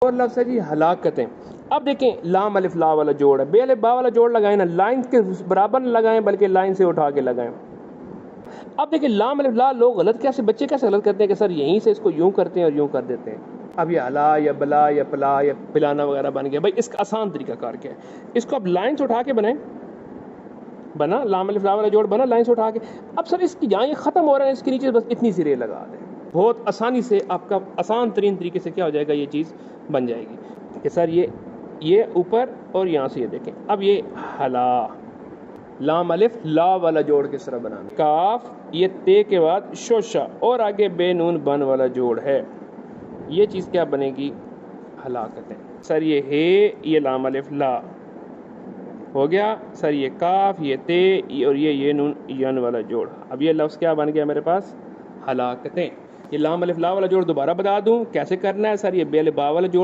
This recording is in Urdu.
اور لفظ ہے جی ہلاکتیں. اب دیکھیں لام الف لا والا جوڑ ہے, بے الف با والا جوڑ لگائیں نا, لائن کے برابر نہ لگائیں بلکہ لائن سے اٹھا کے لگائیں. اب دیکھیں لام الف لا لوگ بچے کیسے غلط کرتے ہیں کہ سر یہیں سے اس کو یوں کرتے ہیں اور یوں کر دیتے ہیں. اب یہ الا یا بلا یا پلا یا پلانا وغیرہ بن گیا. بھائی اس کا آسان طریقہ کار کیا ہے, اس کو اب لائن سے اٹھا کے بنائیں, بنا لام الف لا والا جوڑ بنا لائن سے اٹھا کے. اب سر اس کی جہاں یہ ختم ہو رہا ہے اس کے نیچے بس اتنی سی رے لگا دیں, بہت آسانی سے آپ کا آسان ترین طریقے سے کیا ہو جائے گا, یہ چیز بن جائے گی کہ سر یہ اوپر اور یہاں سے یہ دیکھیں. اب یہ ہلا لام الف لا والا جوڑ کس طرح بنانا, کاف یہ تے کے بعد شوشا اور آگے بے نون بن والا جوڑ ہے, یہ چیز کیا بنے گی, ہلاکتیں. سر یہ ہے, یہ لام الف لا ہو گیا, سر یہ کاف یہ تے اور یہ نون ین والا جوڑ. اب یہ لفظ کیا بن گیا میرے پاس, ہلاکتیں. یہ لام الف لا والا جوڑ دوبارہ بتا دوں کیسے کرنا ہے. سر یہ بے الف با والا جوڑ